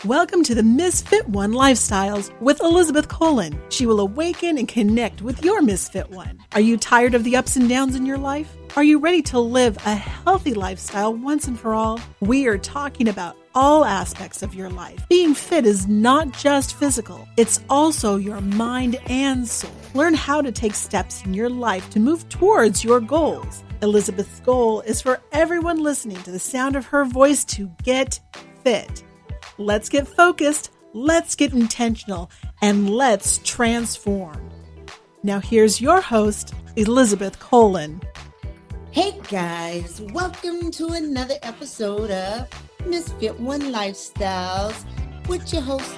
Welcome to the Misfit One Lifestyles with Elizabeth Colin. She will awaken and connect with your Misfit One. Are you tired of the ups and downs in your life? Are you ready to live a healthy lifestyle once and for all? We are talking about all aspects of your life. Being fit is not just physical, it's also your mind and soul. Learn how to take steps in your life to move towards your goals. Elizabeth's goal is for everyone listening to the sound of her voice to get fit. Let's get focused, let's get intentional, and let's transform. Now here's your host, Elizabeth Colin. Hey guys, welcome to another episode of Misfit One Lifestyles with your host,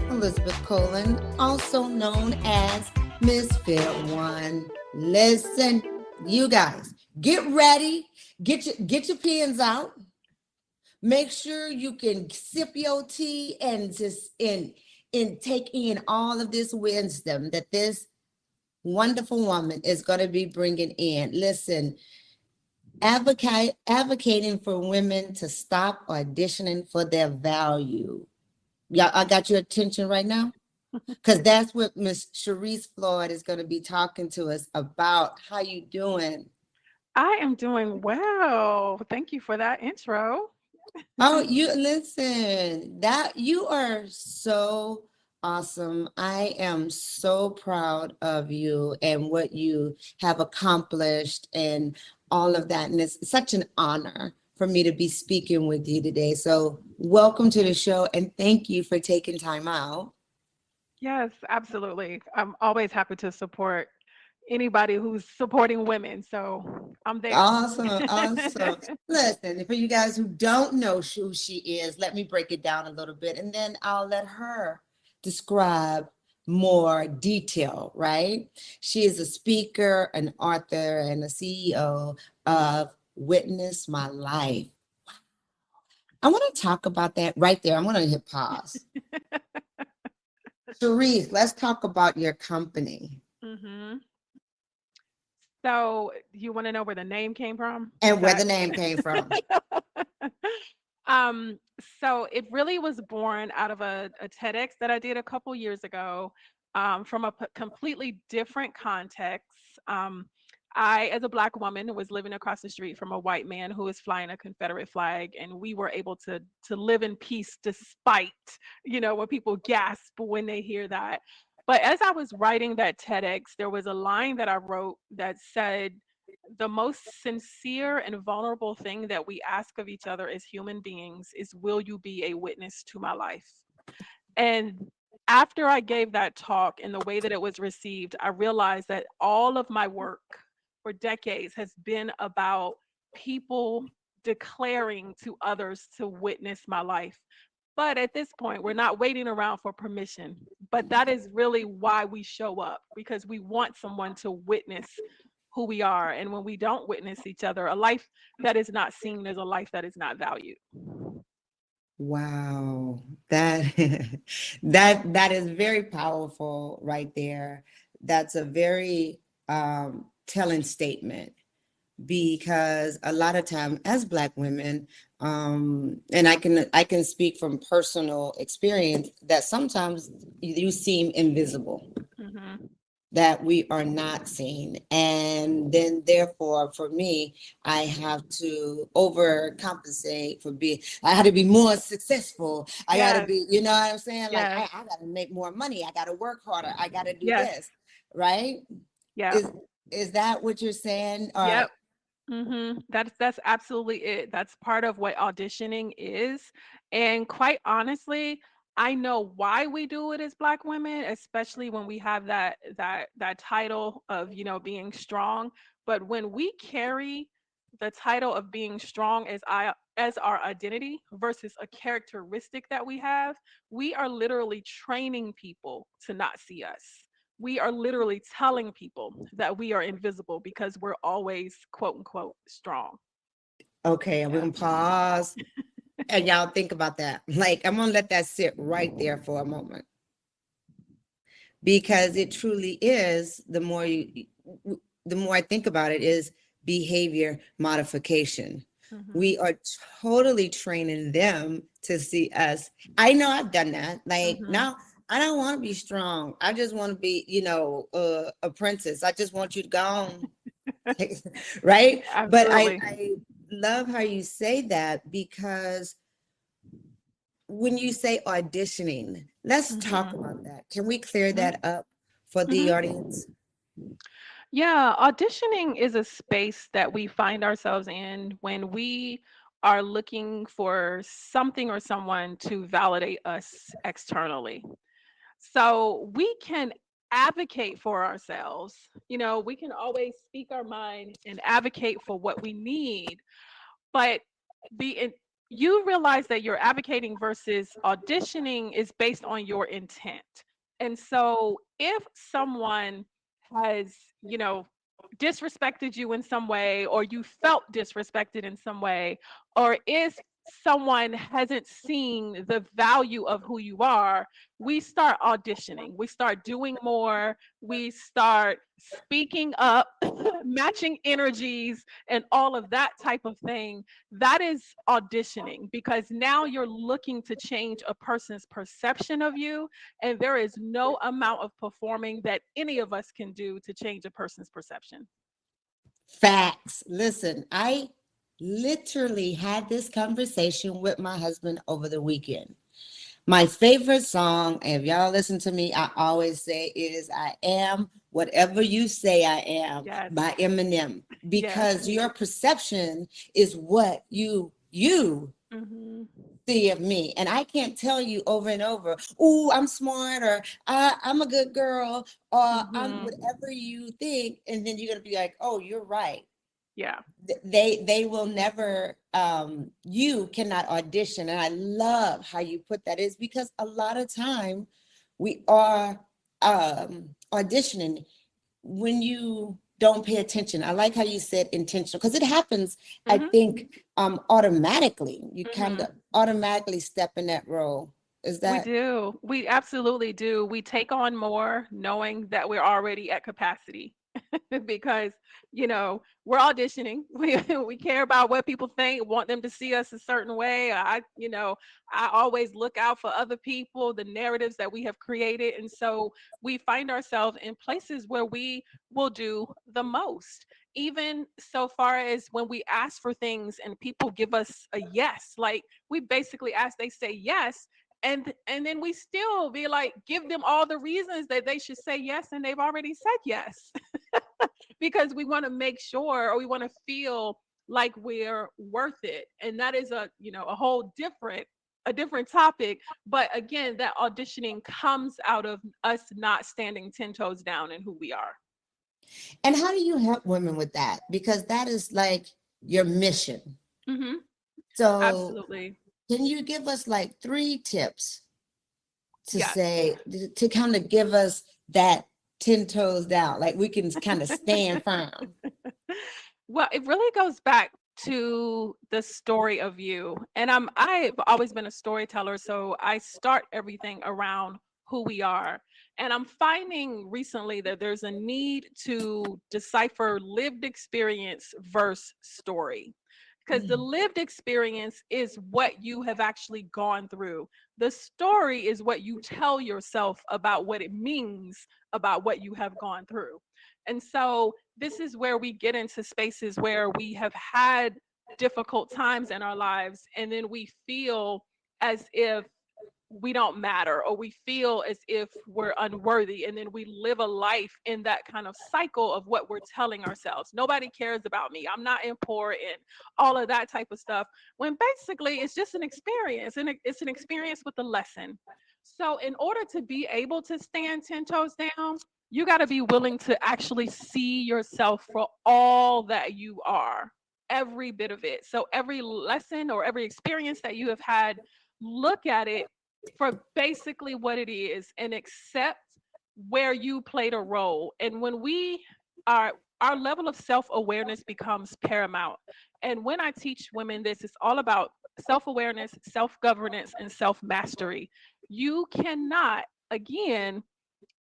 Elizabeth Colin, also known as Misfit One. Listen, you guys, get ready, get your pens out. Make sure you can sip your tea and just take in all of this wisdom that this wonderful woman is going to be bringing in. Listen, advocating for women to stop auditioning for their value. Yeah, I got your attention right now? Because that's what Miss Cherise Floyd is going to be talking to us about. How you doing? I am doing well. Thank you for that intro. Oh, you listen, that you are so awesome. I am so proud of you and what you have accomplished and all of that. And it's such an honor for me to be speaking with you today. So welcome to the show and thank you for taking time out. Yes, absolutely. I'm always happy to support anybody who's supporting women. So I'm there. Awesome. Listen, for you guys who don't know who she is, let me break it down a little bit and then I'll let her describe more detail, right? She is a speaker, an author, and a CEO of Witness My Life. I want to talk about that right there. I'm going to hit pause. Cherise, let's talk about your company. Mm-hmm. So you want to know where the name came from? And where the name came from. So it really was born out of a TEDx that I did a couple years ago, from a completely different context. I, as a Black woman, was living across the street from a white man who was flying a Confederate flag, and we were able to live in peace despite, when people gasp when they hear that. But as I was writing that TEDx, there was a line that I wrote that said, the most sincere and vulnerable thing that we ask of each other as human beings is, will you be a witness to my life? And after I gave that talk and the way that it was received, I realized that all of my work for decades has been about people declaring to others to witness my life. But at this point, we're not waiting around for permission. But that is really why we show up, because we want someone to witness who we are. And when we don't witness each other, a life that is not seen is a life that is not valued. Wow, that that is very powerful right there. That's a very telling statement, because a lot of time as Black women, and I can speak from personal experience, that sometimes you seem invisible. Mm-hmm. That we are not seen. And then therefore, for me, I have to overcompensate I had to be more successful. I got to be, you know what I'm saying? Like, Yes. I got to make more money. I got to work harder. I got to do Yes. this, right? Yeah. Is that what you're saying? Or, yep. Mm-hmm. That's absolutely it. That's part of what auditioning is. And quite honestly, I know why we do it as Black women, especially when we have that title of, being strong. But when we carry the title of being strong as our identity versus a characteristic that we are literally training people to not see us. We are literally telling people that we are invisible because we're always, quote unquote, strong. okay, we're gonna pause and y'all think about that. Like, I'm gonna let that sit right there for a moment, because it truly is, the more I think about it, is behavior modification. Mhm. We are totally training them to see us. I know I've done that. Like Hmm. now, I don't want to be strong. I just want to be, a princess. I just want you to go on, right? But Absolutely. I love how you say that because when you say auditioning, let's talk about Hmm. that. Can we clear Hmm. that up for the Hmm. audience? Yeah, auditioning is a space that we find ourselves in when we are looking for something or someone to validate us externally. So we can advocate for ourselves. We can always speak our mind and advocate for what we need, but the in, you realize that you're advocating versus auditioning is based on your intent. And so if someone has, you know, disrespected you in some way, or you felt disrespected in some way, or if someone hasn't seen the value of who you are, we start auditioning. We start doing more. We start speaking up, matching energies, and all of that type of thing. That is auditioning, because now you're looking to change a person's perception of you, and there is no amount of performing that any of us can do to change a person's perception. Facts. Listen, I literally had this conversation with my husband over the weekend. My favorite song, if y'all listen to me, I always say is I Am Whatever You Say I Am Yes. by Eminem, Yes. because your perception is what you Hmm. see of me. And I can't tell you over and over, oh, I'm smart, or I'm a good girl, or I'm Hmm. whatever you think. And then you're gonna be like, oh, you're right. Yeah. They will never, you cannot audition. And I love how you put that, is because a lot of time we are auditioning when you don't pay attention. I like how you said intentional, because it happens, I Hmm. think, automatically. You kind Hmm. of automatically step in that role. Is We that do. We absolutely do. We take on more knowing that we're already at capacity. Because we're auditioning. We care about what people think, want them to see us a certain way. I always look out for other people, the narratives that we have created, and so we find ourselves in places where we will do the most. Even so far as when we ask for things and people give us a yes, like we basically ask, they say yes, and then we still be like, give them all the reasons that they should say yes, and they've already said yes. Because we want to make sure, or we want to feel like we're worth it, and that is a whole different topic. But again, that auditioning comes out of us not standing 10 toes down in who we are. and how do you help women with that? Because that is like your mission. Hmm. So Absolutely. can you give us like 3 tips to Yes. say, to kind of give us that 10 toes down, like we can kind of stand firm? Well, it really goes back to the story of you. And I've always been a storyteller, so I start everything around who we are. And I'm finding recently that there's a need to decipher lived experience versus story. Because the Mm. lived experience is what you have actually gone through. The story is what you tell yourself about what it means about what you have gone through. And so this is where we get into spaces where we have had difficult times in our lives, and then we feel as if we don't matter, or we feel as if we're unworthy, and then we live a life in that kind of cycle of what we're telling ourselves. Nobody cares about me, I'm not important, all of that type of stuff, when basically it's just an experience, and it's an experience with a lesson. So in order to be able to stand 10 toes down, you got to be willing to actually see yourself for all that you are, every bit of it. So every lesson or every experience that you have had, look at it for basically what it is, and accept where you played a role. And when we are, our level of self-awareness becomes paramount. And when I teach women this, it's all about self-awareness, self-governance, and self-mastery. You cannot, again,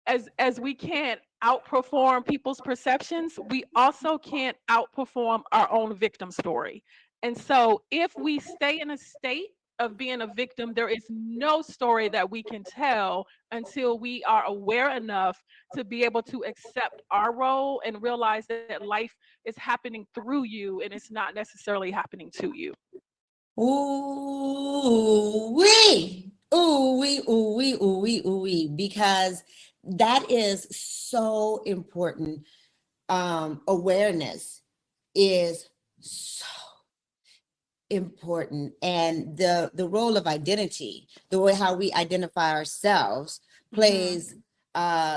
as we can't outperform people's perceptions, we also can't outperform our own victim story. And so if we stay in a state of being a victim, there is no story that we can tell until we are aware enough to be able to accept our role and realize that life is happening through you and it's not necessarily happening to you. Ooh wee, ooh wee, ooh wee, ooh wee, ooh wee, because that is so important. Awareness is so important, and the role of identity, the way how we identify ourselves, plays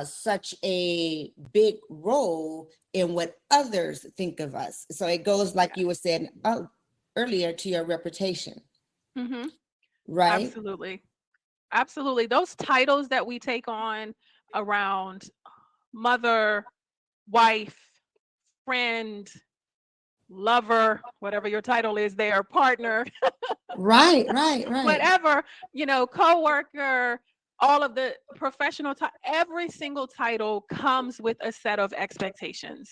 such a big role in what others think of us. So it goes, like you were saying earlier, to your reputation, Mm-hmm. right? Absolutely. Absolutely. Those titles that we take on around mother, wife, friend, lover, whatever your title is there, partner, Right. whatever, coworker, all of the professional, every single title comes with a set of expectations.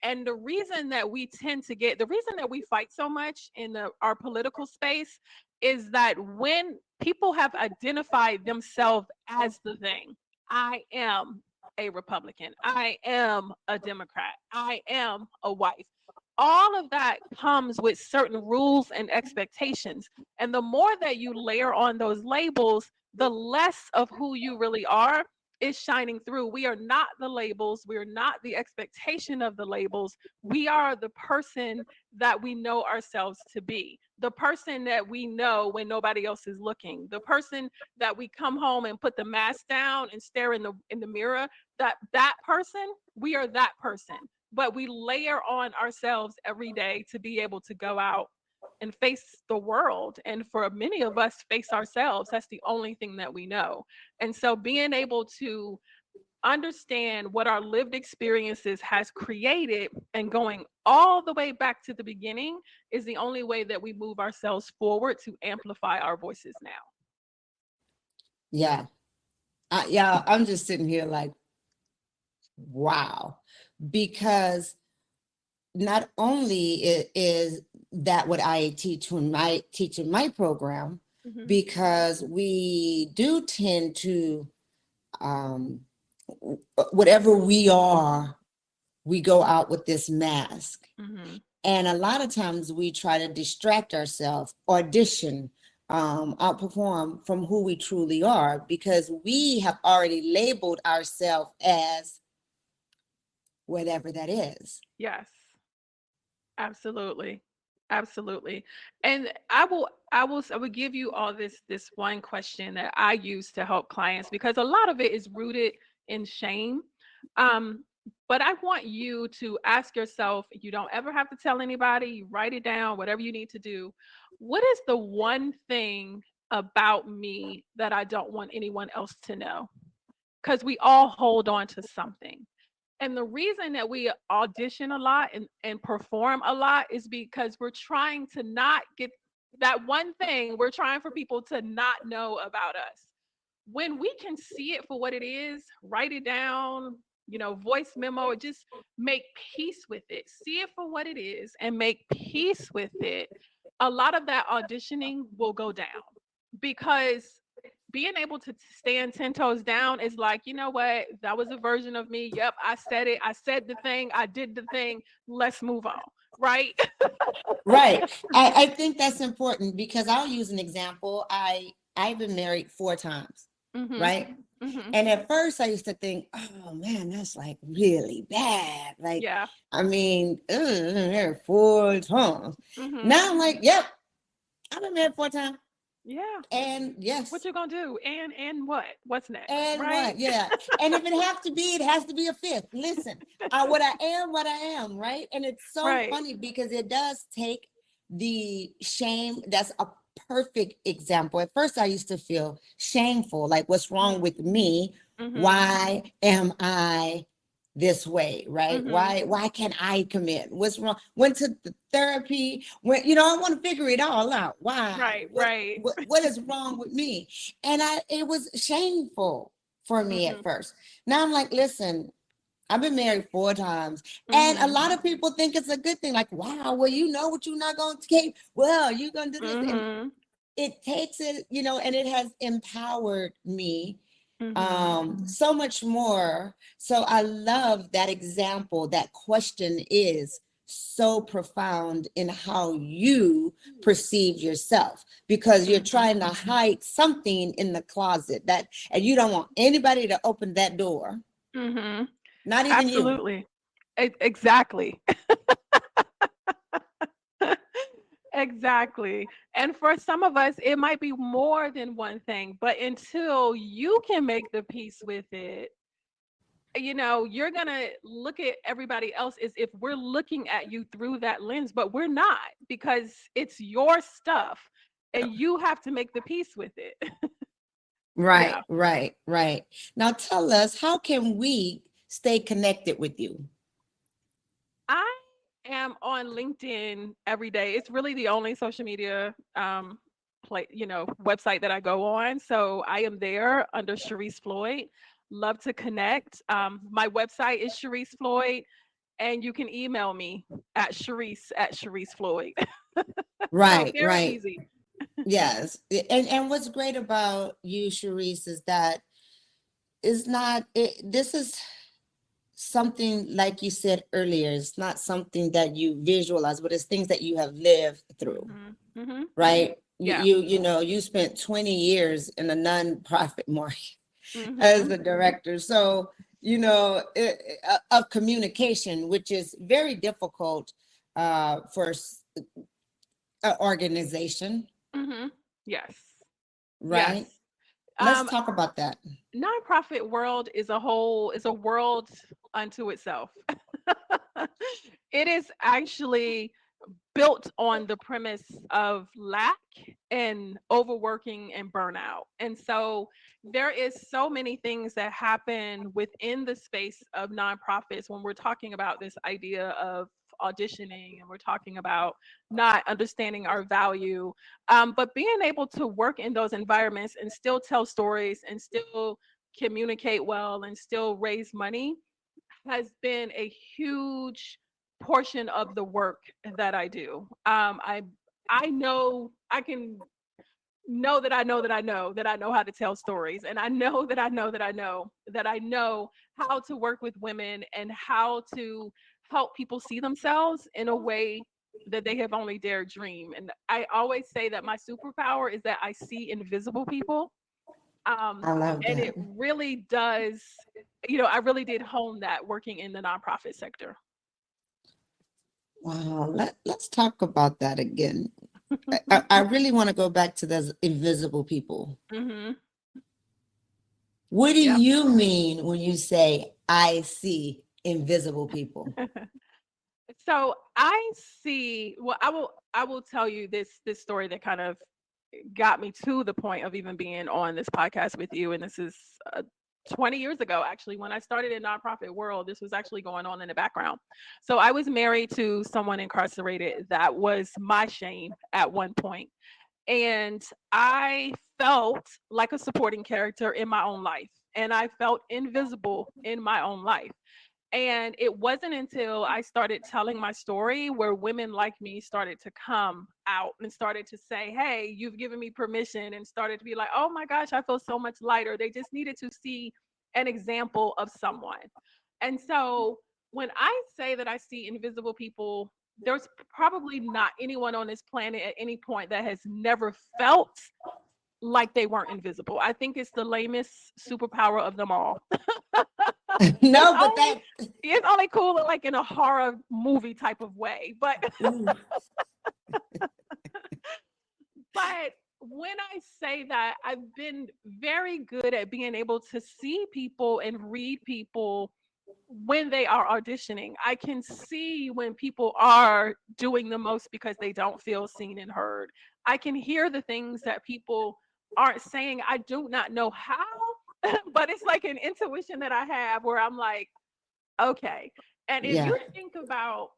And the reason that we fight so much in our political space is that when people have identified themselves as the thing, I am a Republican, I am a Democrat, I am a wife, all of that comes with certain rules and expectations. And the more that you layer on those labels, the less of who you really are is shining through. We are not the labels. We are not the expectation of the labels. We are the person that we know ourselves to be. The person that we know when nobody else is looking. The person that we come home and put the mask down and stare in the mirror. That person, we are that person. But we layer on ourselves every day to be able to go out and face the world. And for many of us, face ourselves. That's the only thing that we know. And so being able to understand what our lived experiences has created and going all the way back to the beginning is the only way that we move ourselves forward to amplify our voices now. Yeah. Yeah, I'm just sitting here like, wow, because not only is that what I teach in my program, Mm-hmm. because we do tend to, whatever we are, we go out with this mask. Mm-hmm. And a lot of times we try to distract ourselves, audition, outperform from who we truly are, because we have already labeled ourselves as whatever that is. Yes, absolutely. Absolutely. And I will give you all this one question that I use to help clients because a lot of it is rooted in shame. Um, but I want you to ask yourself, you don't ever have to tell anybody, you write it down, whatever you need to do. What is the one thing about me that I don't want anyone else to know? Because we all hold on to something. And the reason that we audition a lot and perform a lot is because we're trying to not get that one thing, we're trying for people to not know about us. When we can see it for what it is, write it down, voice memo, just make peace with it. See it for what it is and make peace with it. A lot of that auditioning will go down because being able to stand 10 toes down is like, you know what? That was a version of me. Yep, I said it. I said the thing. I did the thing. Let's move on. Right? Right. I think that's important because I'll use an example. I've been married 4 times, Mm-hmm. right? Mm-hmm. And at first I used to think, oh man, that's like really bad. Like, Yeah. I mean, I've been married 4 times. Mm-hmm. Now I'm like, yep, I've been married 4 times. Yeah. And What yes, you gonna do? And what? What's next? and Right? what? Yeah. And if it has to be, it has to be a 5th. Listen, what I am, right? And it's so Right. funny because it does take the shame. That's a perfect example. At first, I used to feel shameful, like what's wrong with me? Mm-hmm. Why am I this way, right? Mm-hmm. Why can't I commit? What's wrong? Went to the therapy, I want to figure it all out. Why? Right. Right. What is wrong with me? And it was shameful for me Mm-hmm. at first. Now I'm like, listen, I've been married 4 times. And a Mm-hmm. lot of people think it's a good thing. Like, wow, well, you know what you're not going to take. Well, you're going to do this. And Mm-hmm. it takes it, and it has empowered me Mm-hmm. so much more. So I love that example. That question is so profound in how you perceive yourself, because you're Mm-hmm. trying to hide something in the closet that, and you don't want anybody to open that door, Mm-hmm. not even you. Absolutely. Exactly. Exactly. And for some of us, it might be more than one thing, but until you can make the peace with it, you're going to look at everybody else as if we're looking at you through that lens, but we're not, because it's your stuff and you have to make the peace with it. Right, Yeah. right, right. Now tell us, how can we stay connected with you? I am on LinkedIn every day. It's really the only social media website that I go on. So I am there under Sharice Floyd. Love to connect. My website is Sharice Floyd, and you can email me at Sharice Floyd. So Right, very right. easy. Yes. And what's great about you, Sharice, is that it's not this is something, like you said earlier, it's not something that you visualize, but it's things that you have lived through, Hmm. Hmm. right? Yeah. You spent 20 years in a nonprofit market as Hmm. a director. So, of communication, which is very difficult for an organization, Hmm. Yes. Yes. right? Let's Um, talk about that. Nonprofit world is a world unto itself. It is actually built on the premise of lack and overworking and burnout. And so there is so many things that happen within the space of nonprofits when we're talking about this idea of auditioning, and we're talking about not understanding our value, but being able to work in those environments and still tell stories and still communicate well and still raise money has been a huge portion of the work that I do. I know I can know that I know that I know that I know how to tell stories, and I know that I know that I know that I know how to work with women and how to help people see themselves in a way that they have only dared dream. And I always say that my superpower is that I see invisible people. um, I love and that. it really does, I really did hone that working in the nonprofit sector. Wow, let's talk about that again. I really want to go back to those invisible people. Hmm. What do Yep. you mean when you say I see invisible people? So I see, well, I will tell you this story that kind of got me to the point of even being on this podcast with you. And this is 20 years ago, actually, when I started in nonprofit world. This was actually going on in the background. So I was married to someone incarcerated. That was my shame at one point. And I felt like a supporting character in my own life. And I felt invisible in my own life. And it wasn't until I started telling my story where women like me started to come out and started to say, "Hey, you've given me permission," and started to be like, "Oh my gosh, I feel so much lighter." They just needed to see an example of someone. And so when I say that I see invisible people, there's probably not anyone on this planet at any point that has never felt like they weren't invisible. I think it's the lamest superpower of them all. It's No, but only it's only cool like in a horror movie type of way. But ooh, but when I say that, I've been very good at being able to see people and read people when they are auditioning. I can see when people are doing the most because they don't feel seen and heard. I can hear the things that people aren't saying. I do not know how, but it's like an intuition that I have where I'm like, okay. And if yeah, you think about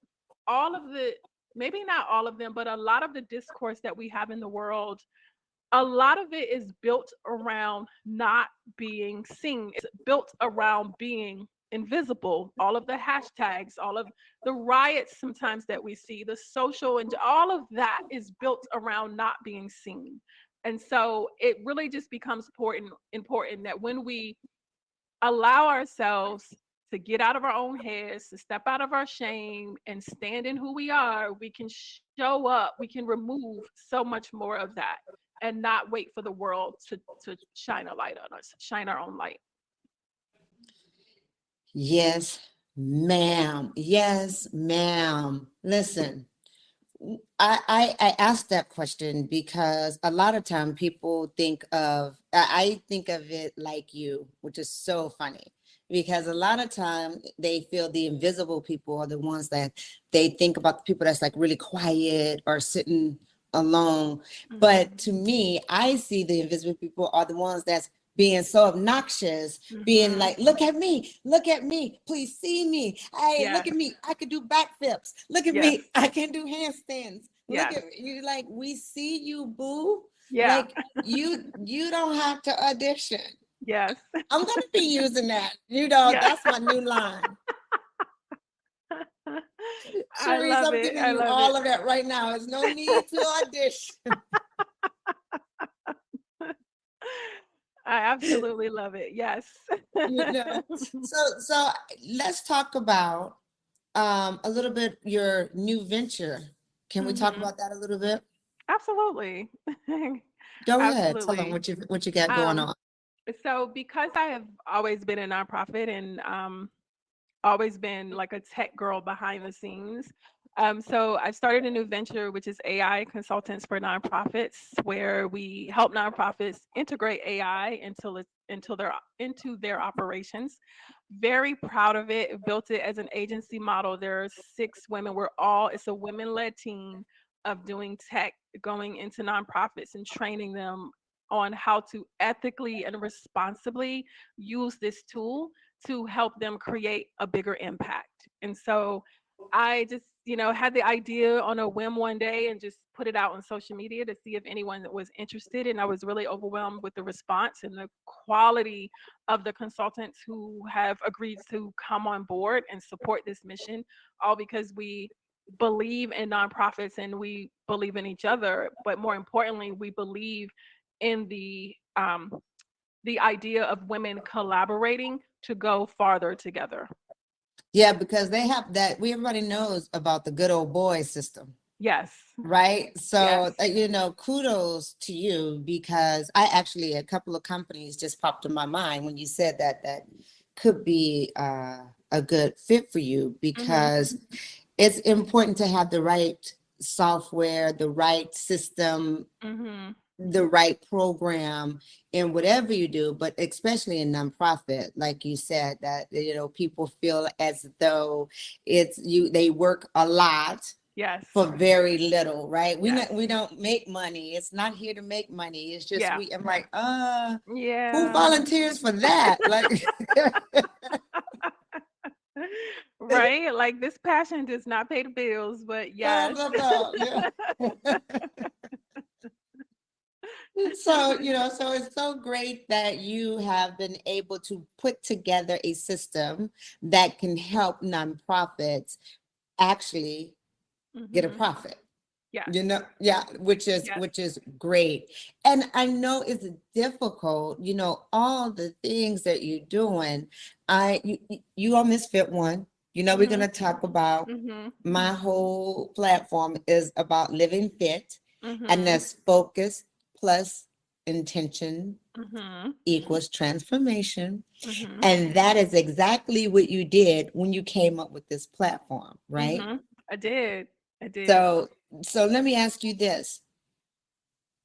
all of the, maybe not all of them, but a lot of the discourse that we have in the world, a lot of it is built around not being seen. It's built around being invisible. All of the hashtags, all of the riots sometimes that we see, the social, and all of that is built around not being seen. And so it really just becomes important that when we allow ourselves to get out of our own heads, to step out of our shame and stand in who we are, we can show up, we can remove so much more of that and not wait for the world to shine a light on us, shine our own light. Yes, ma'am. Yes, ma'am. Listen, I asked that question because a lot of time people think of, I think of it like you, which is so funny because a lot of time they feel the invisible people are the ones that they think about, the people that's like really quiet or sitting alone. But to me, I see the invisible people are the ones that's being so obnoxious, being like, look at me, please see me. Hey, look Yes, at me, I can do backflips. Look at yes, me, I can do handstands. Look yes, at you, like we see you, boo. yeah, Like you don't have to audition. yes, I'm gonna be using that. You know, yeah. that's my new line. I Sharice, love I'm it. giving I you love it. all of that right now. There's no need to audition. I absolutely love it. Yes. You know. So let's talk about a little bit your new venture. Can we talk Hmm. about that a little bit? Absolutely. Go ahead. Tell them Absolutely. what you got going Um, on. so because I have always been a nonprofit and always been like a tech girl behind the scenes. So I started a new venture, which is AI Consultants for Nonprofits, where we help nonprofits integrate AI into their operations. Very proud of it. Built it as an agency model. There are 6 women. It's a women-led team of doing tech, going into nonprofits and training them on how to ethically and responsibly use this tool to help them create a bigger impact. And so I just, had the idea on a whim one day and just put it out on social media to see if anyone was interested. And I was really overwhelmed with the response and the quality of the consultants who have agreed to come on board and support this mission, all because we believe in nonprofits and we believe in each other. But more importantly, we believe in the idea of women collaborating to go farther together. Yeah, because they have that. Everybody knows about the good old boy system, Yes. right? Yes. So, kudos to you because a couple of companies just popped in my mind when you said that could be a good fit for you Hmm. because it's important to have the right software, the right system, Hmm. the right program in whatever you do, but especially in nonprofit, like you said, that people feel as though they work a lot Yes. for very little, right? Yes. We don't make money. It's not here to make money. It's just Yeah. I'm like, who Yeah. volunteers for that? Like Right? Like this passion does not pay the bills, but blah yes. blah blah. Yeah. So, so it's so great that you have been able to put together a system that can help nonprofits actually get a Hmm. profit. Yes. Yeah, which is Yes. great. And I know it's difficult, all the things that you're doing. You are Misfit One. We're Hmm. gonna talk about Hmm. my whole platform is about living fit, and Hmm. that's focus plus intention Hmm. equals transformation. Hmm. And that is exactly what you did when you came up with this platform, right? Hmm. I did. I did. So, let me ask you this.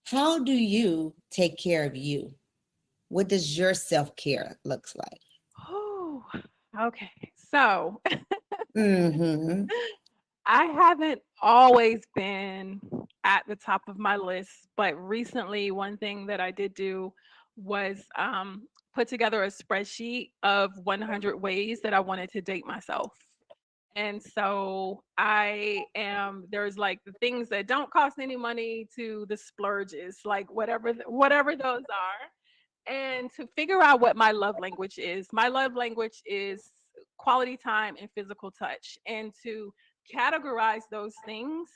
How do you take care of you? What does your self-care looks like? Oh, okay. So Mm-hmm. I haven't always been at the top of my list, but recently, one thing that I did do was put together a spreadsheet of 100 ways that I wanted to date myself. And so there's like the things that don't cost any money to the splurges, like whatever those are. And to figure out what my love language is. My love language is quality time and physical touch. And to categorize those things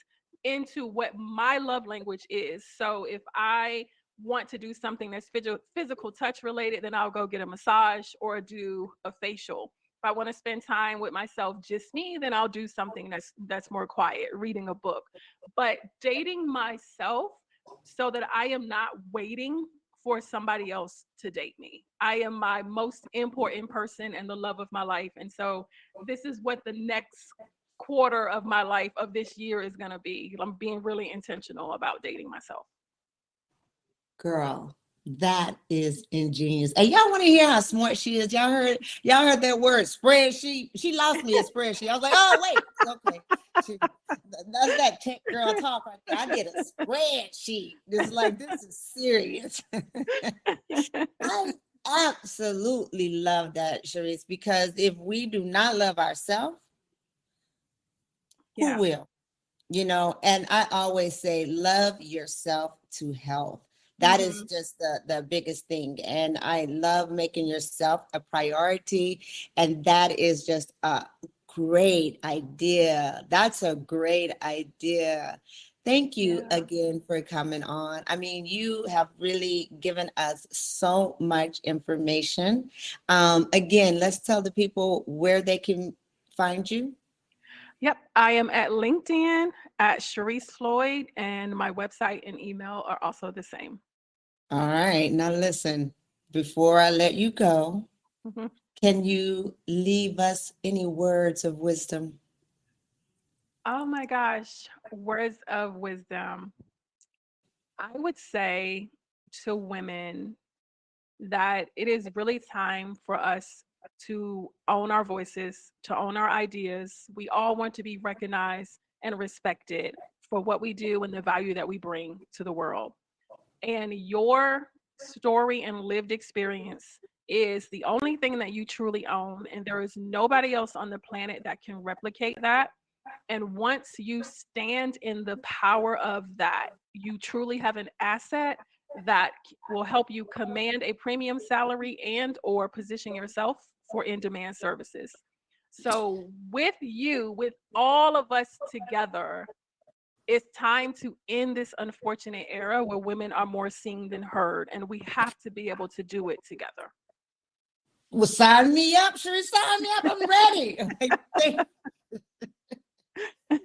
into what my love language is. So if I want to do something that's physical touch related, then I'll go get a massage or do a facial. If I want to spend time with myself, just me, then I'll do something that's more quiet, reading a book. But dating myself so that I am not waiting for somebody else to date me. I am my most important person and the love of my life. And so this is what the next quarter of my life of this year is going to be. I'm being really intentional about dating myself. Girl, that is ingenious. And y'all want to hear how smart she is? Y'all heard that word, spreadsheet? She lost me a spreadsheet. I was like, oh, wait, okay. That's that tech girl talk right there. I did a spreadsheet. It's like, this is serious. I absolutely love that, Sharice, because if we do not love ourselves, who will? You know, and I always say, love yourself to health. That is just the biggest thing. And I love making yourself a priority. And that is just a great idea. That's a great idea. Thank you again for coming on. I mean, you have really given us so much information. Again, let's tell the people where they can find you. Yep, I am at LinkedIn at Sharice Floyd, and my website and email are also the same. All right. Now listen, before I let you go, can you leave us any words of wisdom? Oh my gosh, words of wisdom. I would say to women that it is really time for us to own our voices, to own our ideas. We all want to be recognized and respected for what we do and the value that we bring to the world. And your story and lived experience is the only thing that you truly own. And there is nobody else on the planet that can replicate that. And once you stand in the power of that, you truly have an asset that will help you command a premium salary and or position yourself for in-demand services. So with all of us together, it's time to end this unfortunate era where women are more seen than heard, and we have to be able to do it together. Well, sign me up, Sharice, sign me up. I'm ready.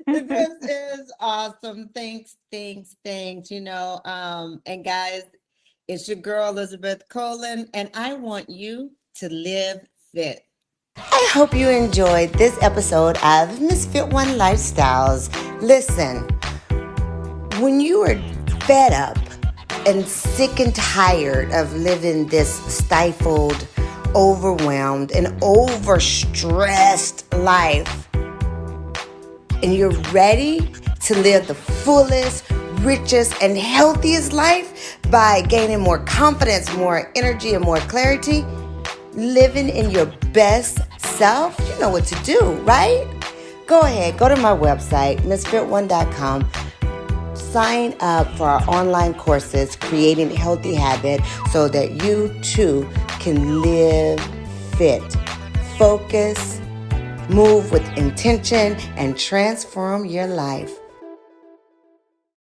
This is awesome. Thanks. You know, and guys, it's your girl, Elizabeth Colin, and I want you to live fit. I hope you enjoyed this episode of Misfit One Lifestyles. Listen, when you are fed up and sick and tired of living this stifled, overwhelmed, and overstressed life, and you're ready to live the fullest, richest, and healthiest life by gaining more confidence, more energy, and more clarity, living in your best self, you know what to do, right? Go ahead, go to my website, misfit1.com. Sign up for our online courses, Creating Healthy Habits, so that you too can live fit, focus, move with intention, and transform your life.